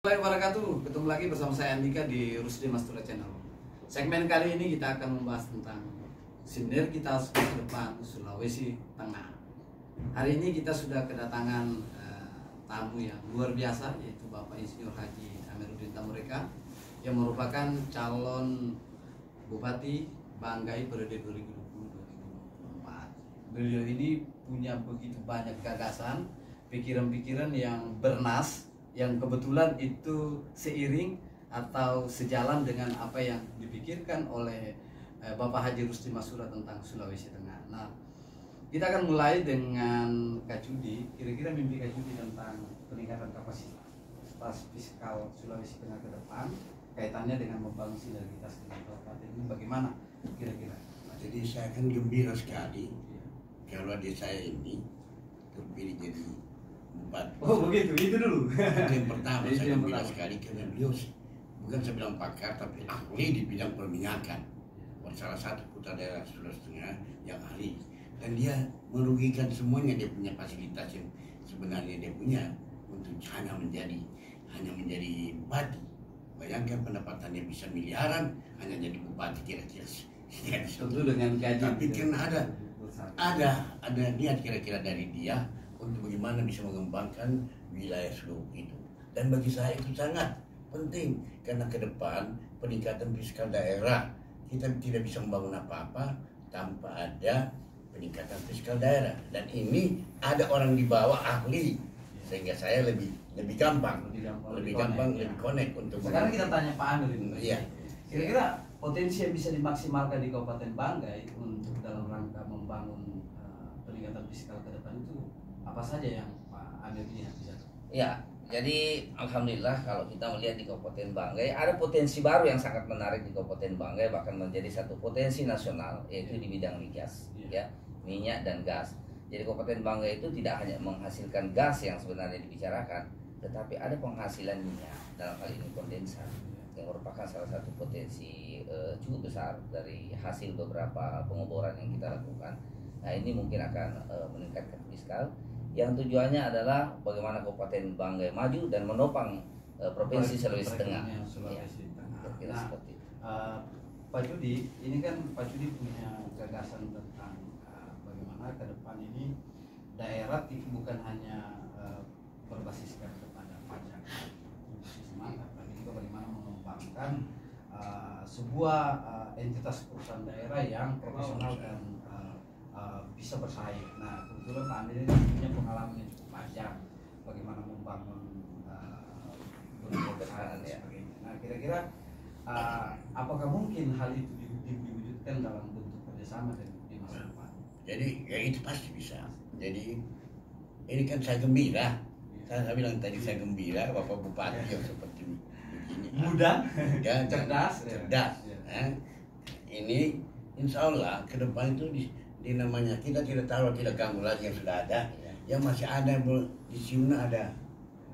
Warahmatullahi wabarakatuh. Ketemu lagi bersama saya Andika di Rusdi Mastura Channel. Segmen kali ini kita akan membahas tentang sinergitas masa depan Sulawesi Tengah. Hari ini kita sudah kedatangan tamu yang luar biasa, yaitu Bapak Insinyur Haji Amiruddin Tamureka yang merupakan calon Bupati Banggai periode 2020-2024. Beliau ini punya begitu banyak gagasan, pikiran-pikiran yang bernas, yang kebetulan itu seiring atau sejalan dengan apa yang dipikirkan oleh Bapak Haji Rusdi Mastura tentang Sulawesi Tengah. Nah, kita akan mulai dengan Kak Cudi. Kira-kira mimpi Kak Cudi tentang peningkatan kapasitas fiskal Sulawesi Tengah ke depan, kaitannya dengan membangun sinergitas dengan kabupaten ini bagaimana kira-kira? Jadi saya akan gembira sekali kalau adik saya ini terpilih jadi bupati. Oh begitu, itu dulu. Itu yang pertama, Itu saya yang gembira pertama. sekali karena beliau bukan saya bilang pakar, tapi ahli di bidang perminyakan. Salah satu putra daerah Sulawesi Tengah yang ahli. Dan dia merugikan semuanya, dia punya fasilitas yang sebenarnya dia punya untuk hanya menjadi bupati. Bayangkan pendapatannya bisa miliaran, hanya jadi bupati kira-kira. Tentu dengan gaji. Tapi kan ada niat kira-kira dari dia untuk bagaimana bisa mengembangkan wilayah seluruh itu. Dan bagi saya itu sangat penting karena ke depan peningkatan fiskal daerah, kita tidak bisa membangun apa-apa tanpa ada peningkatan fiskal daerah. Dan ini ada orang di bawah ahli, sehingga saya lebih gampang, lebih connect untuk. Sekarang kita tanya Pak Amir ini. Iya. Kira-kira potensi yang bisa dimaksimalkan di Kabupaten Banggai untuk dalam rangka membangun peningkatan fiskal ke depan itu apa saja yang Pak Amir lihat bisa? Ya, jadi alhamdulillah kalau kita melihat di Kabupaten Banggai ada potensi baru yang sangat menarik di Kabupaten Banggai, bahkan menjadi satu potensi nasional, yaitu di bidang migas, ya, minyak dan gas. Jadi Kabupaten Banggai itu tidak hanya menghasilkan gas yang sebenarnya dibicarakan, tetapi ada penghasilan minyak, dalam hal ini kondensat, yang merupakan salah satu potensi cukup besar dari hasil beberapa pengeboran yang kita lakukan. Nah, ini mungkin akan meningkatkan fiskal yang tujuannya adalah bagaimana Kabupaten Banggai maju dan menopang Provinsi Sulawesi Tengah. Sulawesi Tengah. Kira-kira Nah, seperti itu. Pak Cudi, ini kan Pak Cudi punya gagasan tentang bagaimana ke depan ini daerah bukan hanya berbasiskan kepada pajak semata, tapi juga bagaimana mengembangkan sebuah entitas perusahaan daerah yang profesional dan bisa bersaing. Nah, kebetulan Pak Amir ini punya pengalaman yang cukup panjang bagaimana membangun perusahaan dan sebagainya. Nah, kira-kira apakah mungkin hal itu diwujudkan dalam bentuk kerjasama di masa depan? Jadi ya itu pasti bisa. Jadi ini kan saya gembira. Saya bilang tadi saya gembira Bapak Bupati yang seperti begini. Muda, Ya, cerdas. cerdas. Ya. Ini insya Allah ke depan itu di namanya kita tidak tahu, tidak ganggu lagi yang sudah ada. Yang masih ada di Siuna ada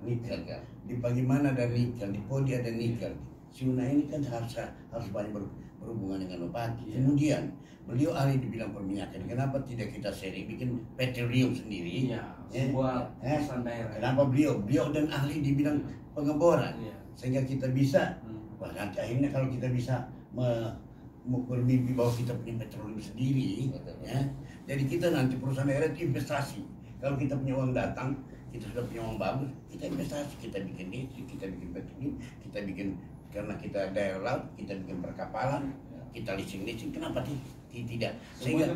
nikel, di Pagimana ada nikel, di Podi ada nikel. Siuna ini kan harus banyak berhubungan dengan bupati. Kemudian beliau ahli di bidang perminyakan. Kenapa tidak kita sering bikin petroleum sendiri? Iya, sebuah perusahaan daerah. Kenapa beliau dan ahli di bidang pengeboran, sehingga kita bisa. Wah, nanti akhirnya kalau kita bisa bermimpi bahwa kita punya petroleum sendiri, ya. Jadi kita nanti perusahaan daerah itu investasi. Kalau kita punya uang datang, kita sudah punya uang bagus, kita investasi, kita bikin listrik, kita bikin petroleum, kita bikin, karena kita daerah laut, kita bikin perkapalan, kita leasing, kenapa tidak? Sehingga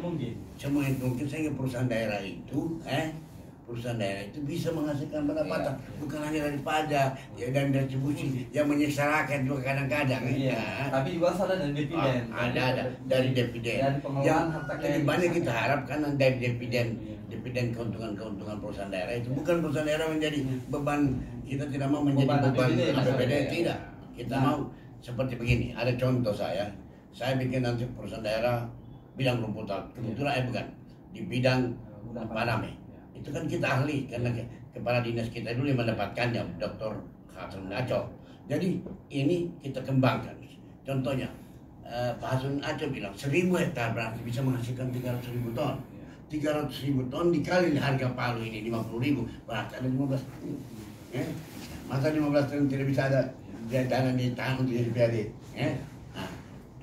semua itu mungkin, sehingga perusahaan daerah itu, bisa menghasilkan pendapatan, bukan hanya dari pajak, ya, dan distribusi yang menyiksa rakyat juga kadang-kadang. Tapi juga ada dari dividen. Ada dari dividen. Dan pengelolaan harta Lebih banyak kita harapkan dari dividen keuntungan perusahaan daerah itu, bukan perusahaan daerah menjadi beban. Kita tidak mau menjadi beban APBD, tidak. Kita mau seperti begini. Ada contoh saya bikin nanti perusahaan daerah bidang rumput laut, kebetulan bukan di bidang Paname. Itu kan kita ahli karena kepala dinas kita dulu yang mendapatkannya, Dr. Hasan Aco. Jadi ini kita kembangkan. Contohnya Pak Hasan Aco bilang 1000 hektar berarti bisa menghasilkan 300.000 ton. 300.000 ton dikali harga palu ini 50.000 berarti ada 15.000. Masa 15 tahun tidak bisa ada dana ditahan untuk jadi PAD. Ya. Nah,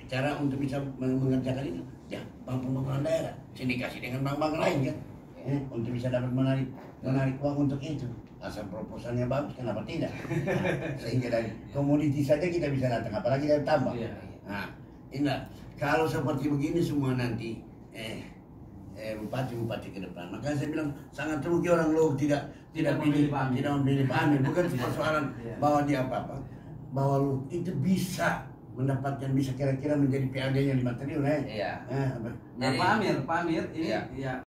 cara untuk bisa mengerjakan itu, ya bank pembangunan daerah sindikasi dengan bank-bank lain kan, untuk bisa dapat menarik uang untuk itu. Asal proposalnya bagus, kenapa tidak? Nah, sehingga dari komoditi saja kita bisa datang, apalagi dari tambang. Nah, inilah kalau seperti begini semua nanti, bupati ke depan. Makanya saya bilang sangat rugi orang Luhuk tidak memilih Pak Amir. Bukan persoalan bahwa dia apa-apa, bahwa Luhuk itu bisa mendapatkan, bisa kira-kira menjadi PAD-nya 5 triliun. Iya. Nah, Pak Amir ini Iya. ya